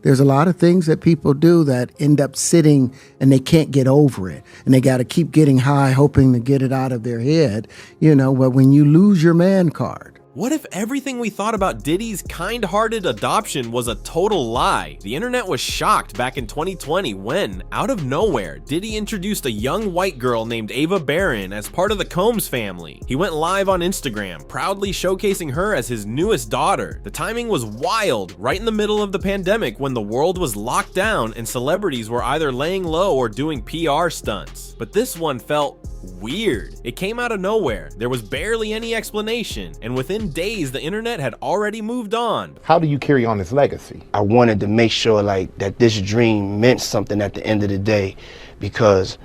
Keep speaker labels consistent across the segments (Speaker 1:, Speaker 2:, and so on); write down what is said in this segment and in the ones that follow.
Speaker 1: there's a lot of things that people do that end up sitting and they can't get over it. And they got to keep getting high, hoping to get it out of their head, but when you lose your man card.
Speaker 2: What if everything we thought about Diddy's kind-hearted adoption was a total lie? The internet was shocked back in 2020 when, out of nowhere, Diddy introduced a young white girl named Ava Barron as part of the Combs family. He went live on Instagram, proudly showcasing her as his newest daughter. The timing was wild, right in the middle of the pandemic when the world was locked down and celebrities were either laying low or doing PR stunts. But this one felt weird. It came out of nowhere. There was barely any explanation, and within days the internet had already moved on.
Speaker 3: How do you carry on this legacy?
Speaker 4: I wanted to make sure that this dream meant something at the end of the day, because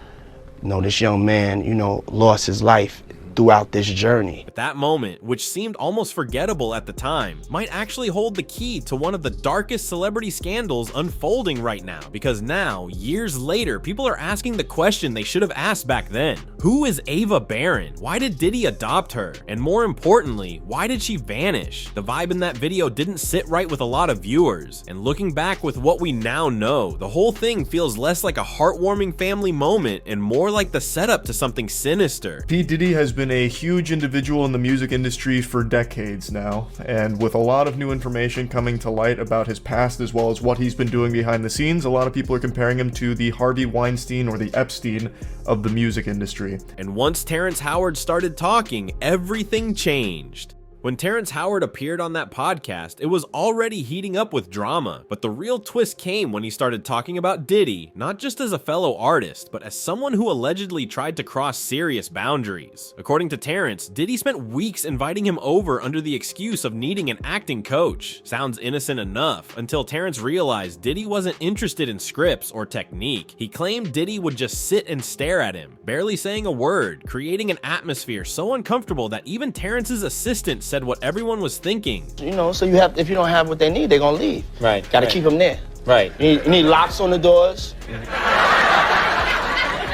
Speaker 4: this young man, lost his life throughout this journey.
Speaker 2: But that moment, which seemed almost forgettable at the time, might actually hold the key to one of the darkest celebrity scandals unfolding right now, because now, years later, people are asking the question they should have asked back then. Who is Ava Barron? Why did Diddy adopt her? And more importantly, why did she vanish? The vibe in that video didn't sit right with a lot of viewers, and looking back with what we now know, the whole thing feels less like a heartwarming family moment and more like the setup to something sinister.
Speaker 5: P. Diddy has been a huge individual in the music industry for decades now, and with a lot of new information coming to light about his past as well as what he's been doing behind the scenes, a lot of people are comparing him to the Harvey Weinstein or the Epstein of the music industry.
Speaker 2: And once Terrence Howard started talking, everything changed. When Terrence Howard appeared on that podcast, it was already heating up with drama, but the real twist came when he started talking about Diddy, not just as a fellow artist, but as someone who allegedly tried to cross serious boundaries. According to Terrence, Diddy spent weeks inviting him over under the excuse of needing an acting coach. Sounds innocent enough, until Terrence realized Diddy wasn't interested in scripts or technique. He claimed Diddy would just sit and stare at him, barely saying a word, creating an atmosphere so uncomfortable that even Terrence's assistant said what everyone was thinking.
Speaker 4: So you have, if you don't have what they need, they're gonna leave.
Speaker 6: Right.
Speaker 4: Gotta keep them there.
Speaker 6: Right.
Speaker 4: You need locks on the doors.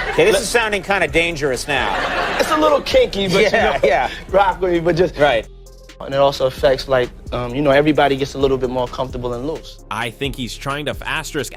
Speaker 6: Okay, this is sounding kind of dangerous now.
Speaker 4: It's a little kinky, but rock with me, but just
Speaker 6: right.
Speaker 4: And it also affects everybody gets a little bit more comfortable and loose.
Speaker 2: I think he's trying to asterisk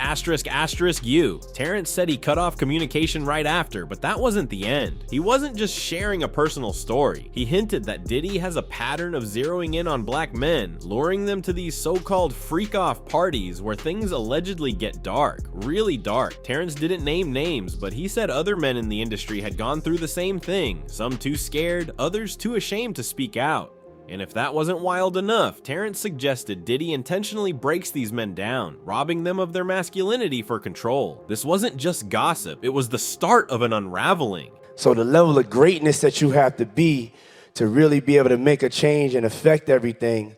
Speaker 2: you. Terrence said he cut off communication right after, but that wasn't the end. He wasn't just sharing a personal story. He hinted that Diddy has a pattern of zeroing in on black men, luring them to these so-called freak-off parties where things allegedly get dark, really dark. Terrence didn't name names, but he said other men in the industry had gone through the same thing, some too scared, others too ashamed to speak out. And if that wasn't wild enough, Terrence suggested Diddy intentionally breaks these men down, robbing them of their masculinity for control. This wasn't just gossip, it was the start of an unraveling.
Speaker 7: So the level of greatness that you have to be to really be able to make a change and affect everything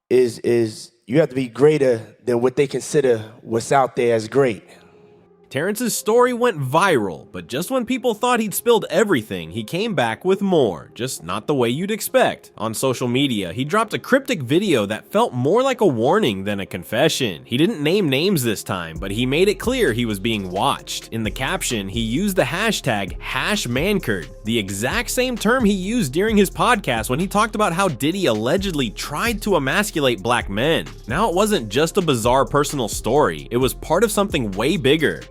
Speaker 7: is you have to be greater than what they consider what's out there as great.
Speaker 2: Terrence's story went viral, but just when people thought he'd spilled everything, he came back with more, just not the way you'd expect. On social media, he dropped a cryptic video that felt more like a warning than a confession. He didn't name names this time, but he made it clear he was being watched. In the caption, he used the hashtag #Mankerd, the exact same term he used during his podcast when he talked about how Diddy allegedly tried to emasculate black men. Now it wasn't just a bizarre personal story, it was part of something way bigger.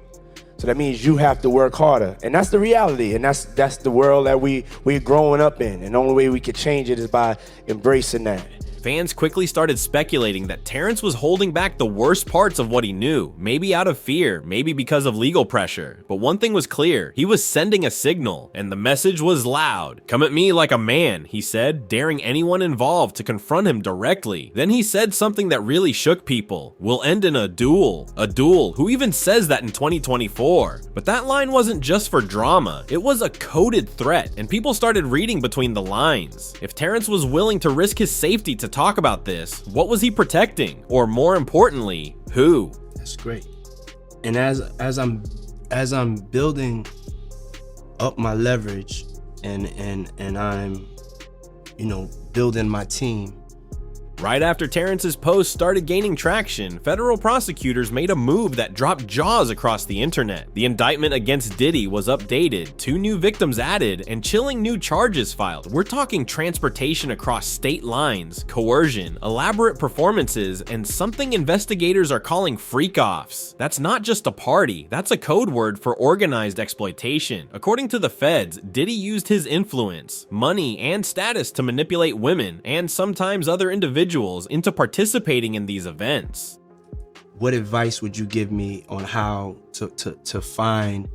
Speaker 7: So that means you have to work harder. And that's the reality. And that's the world that we're growing up in. And the only way we could change it is by embracing that.
Speaker 2: Fans quickly started speculating that Terrence was holding back the worst parts of what he knew, maybe out of fear, maybe because of legal pressure. But one thing was clear, he was sending a signal, and the message was loud. "Come at me like a man," he said, daring anyone involved to confront him directly. Then he said something that really shook people. "We'll end in a duel." A duel? Who even says that in 2024? But that line wasn't just for drama, it was a coded threat, and people started reading between the lines. If Terrence was willing to risk his safety to talk about this, what was he protecting? Or more importantly, who?
Speaker 7: That's great. And as I'm building up my leverage and I'm building my team,
Speaker 2: Right after Terrence's post started gaining traction, federal prosecutors made a move that dropped jaws across the internet. The indictment against Diddy was updated, 2 new victims added, and chilling new charges filed. We're talking transportation across state lines, coercion, elaborate performances, and something investigators are calling freak-offs. That's not just a party, that's a code word for organized exploitation. According to the feds, Diddy used his influence, money, and status to manipulate women, and sometimes other individuals, into participating in these events.
Speaker 4: What advice would you give me on how to find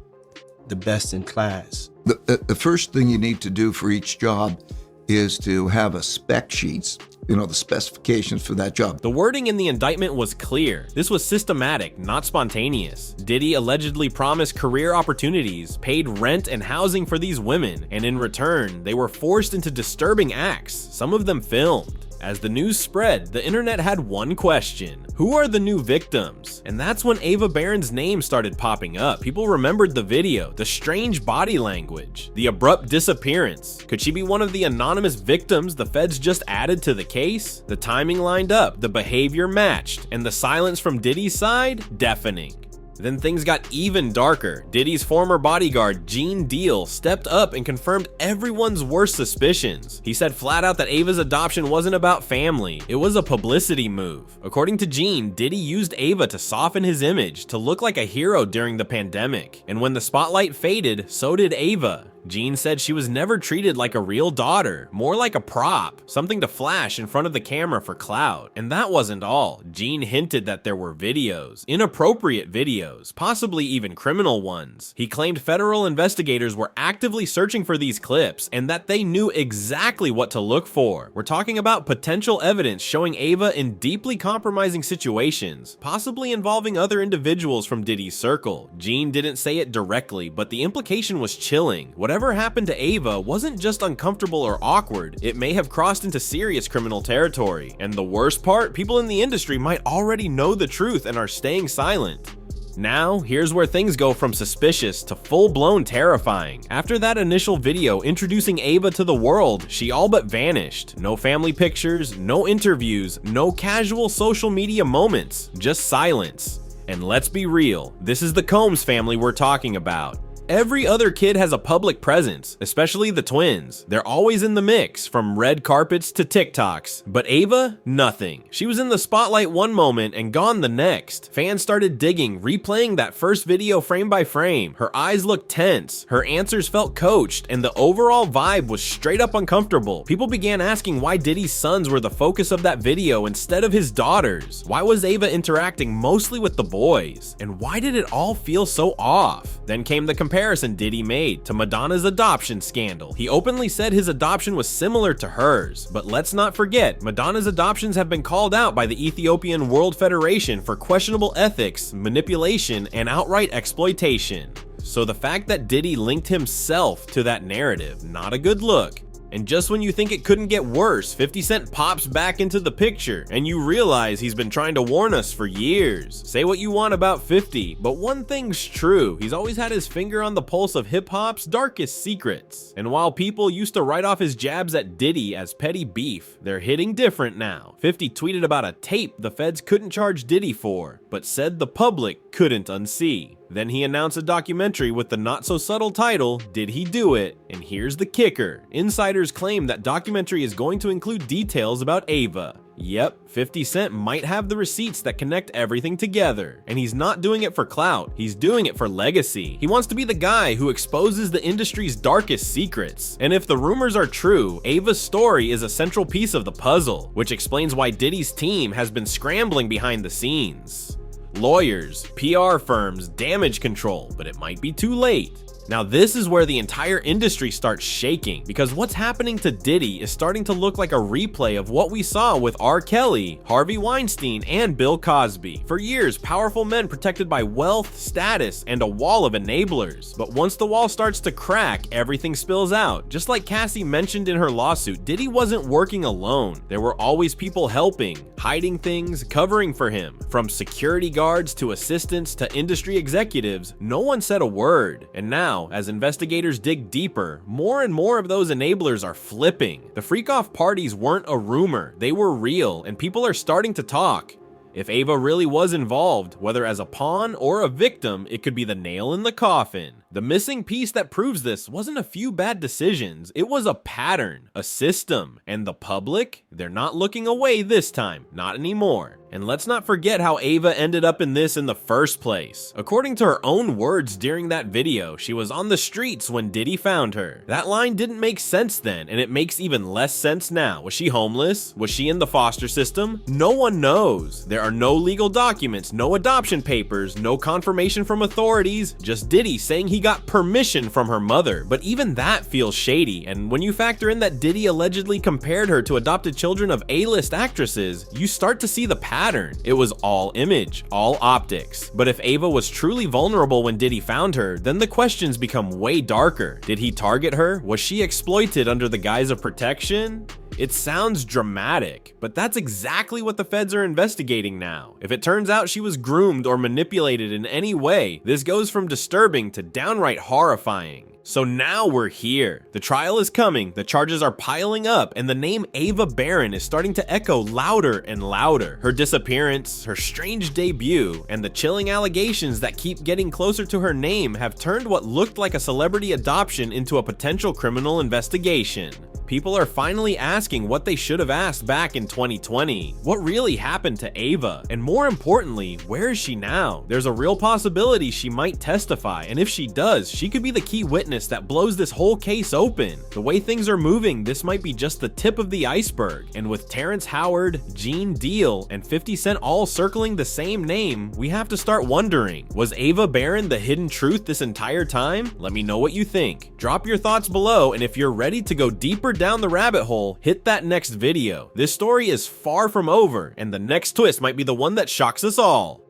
Speaker 4: the best in class?
Speaker 8: The first thing you need to do for each job is to have a spec sheets, the specifications for that job.
Speaker 2: The wording in the indictment was clear. This was systematic, not spontaneous. Diddy allegedly promised career opportunities, paid rent and housing for these women, and in return, they were forced into disturbing acts, some of them filmed. As the news spread, the internet had one question: who are the new victims? And that's when Ava Baron's name started popping up. People remembered the video, the strange body language, the abrupt disappearance. Could she be one of the anonymous victims the feds just added to the case? The timing lined up, the behavior matched, and the silence from Diddy's side, deafening. Then things got even darker. Diddy's former bodyguard, Gene Deal, stepped up and confirmed everyone's worst suspicions. He said flat out that Ava's adoption wasn't about family, it was a publicity move. According to Gene, Diddy used Ava to soften his image, to look like a hero during the pandemic. And when the spotlight faded, so did Ava. Gene said she was never treated like a real daughter, more like a prop, something to flash in front of the camera for clout. And that wasn't all. Gene hinted that there were videos, inappropriate videos, possibly even criminal ones. He claimed federal investigators were actively searching for these clips and that they knew exactly what to look for. We're talking about potential evidence showing Ava in deeply compromising situations, possibly involving other individuals from Diddy's circle. Gene didn't say it directly, but the implication was chilling. Whatever happened to Ava wasn't just uncomfortable or awkward, it may have crossed into serious criminal territory. And the worst part, people in the industry might already know the truth and are staying silent. Now, here's where things go from suspicious to full-blown terrifying. After that initial video introducing Ava to the world, she all but vanished. No family pictures, no interviews, no casual social media moments, just silence. And let's be real, this is the Combs family we're talking about. Every other kid has a public presence, especially the twins. They're always in the mix, from red carpets to TikToks. But Ava, nothing. She was in the spotlight one moment and gone the next. Fans started digging, replaying that first video frame by frame. Her eyes looked tense, her answers felt coached, and the overall vibe was straight up uncomfortable. People began asking why Diddy's sons were the focus of that video instead of his daughters. Why was Ava interacting mostly with the boys? And why did it all feel so off? Then came the comparison Diddy made to Madonna's adoption scandal. He openly said his adoption was similar to hers, but let's not forget, Madonna's adoptions have been called out by the Ethiopian World Federation for questionable ethics, manipulation, and outright exploitation. So the fact that Diddy linked himself to that narrative, not a good look. And just when you think it couldn't get worse, 50 Cent pops back into the picture, and you realize he's been trying to warn us for years. Say what you want about 50, but one thing's true, he's always had his finger on the pulse of hip-hop's darkest secrets. And while people used to write off his jabs at Diddy as petty beef, they're hitting different now. 50 tweeted about a tape the feds couldn't charge Diddy for, but said the public couldn't unsee. Then he announced a documentary with the not-so-subtle title, Did He Do It? And here's the kicker. Insiders claim that documentary is going to include details about Ava. Yep, 50 Cent might have the receipts that connect everything together. And he's not doing it for clout, he's doing it for legacy. He wants to be the guy who exposes the industry's darkest secrets. And if the rumors are true, Ava's story is a central piece of the puzzle, which explains why Diddy's team has been scrambling behind the scenes. Lawyers, PR firms, damage control, but it might be too late. Now this is where the entire industry starts shaking, because what's happening to Diddy is starting to look like a replay of what we saw with R. Kelly, Harvey Weinstein, and Bill Cosby. For years, powerful men protected by wealth, status, and a wall of enablers. But once the wall starts to crack, everything spills out. Just like Cassie mentioned in her lawsuit, Diddy wasn't working alone. There were always people helping, hiding things, covering for him. From security guards to assistants to industry executives, no one said a word. And now, now, as investigators dig deeper, more and more of those enablers are flipping. The freak-off parties weren't a rumor, they were real, and people are starting to talk. If Ava really was involved, whether as a pawn or a victim, it could be the nail in the coffin. The missing piece that proves this wasn't a few bad decisions, it was a pattern, a system. And the public? They're not looking away this time, not anymore. And let's not forget how Ava ended up in this in the first place. According to her own words during that video, she was on the streets when Diddy found her. That line didn't make sense then, and it makes even less sense now. Was she homeless? Was she in the foster system? No one knows. There are no legal documents, no adoption papers, no confirmation from authorities, just Diddy saying he got permission from her mother. But even that feels shady, and when you factor in that Diddy allegedly compared her to adopted children of A-list actresses, you start to see the pattern. It was all image, all optics. But if Ava was truly vulnerable when Diddy found her, then the questions become way darker. Did he target her? Was she exploited under the guise of protection? It sounds dramatic, but that's exactly what the feds are investigating now. If it turns out she was groomed or manipulated in any way, this goes from disturbing to downright horrifying. So now we're here. The trial is coming, the charges are piling up, and the name Ava Barron is starting to echo louder and louder. Her disappearance, her strange debut, and the chilling allegations that keep getting closer to her name have turned what looked like a celebrity adoption into a potential criminal investigation. People are finally asking what they should have asked back in 2020. What really happened to Ava? And more importantly, where is she now? There's a real possibility she might testify, and if she does, she could be the key witness that blows this whole case open. The way things are moving, this might be just the tip of the iceberg. And with Terrence Howard, Gene Deal, and 50 Cent all circling the same name, we have to start wondering, was Ava Barron the hidden truth this entire time? Let me know what you think. Drop your thoughts below, and if you're ready to go deeper down the rabbit hole, hit that next video. This story is far from over, and the next twist might be the one that shocks us all.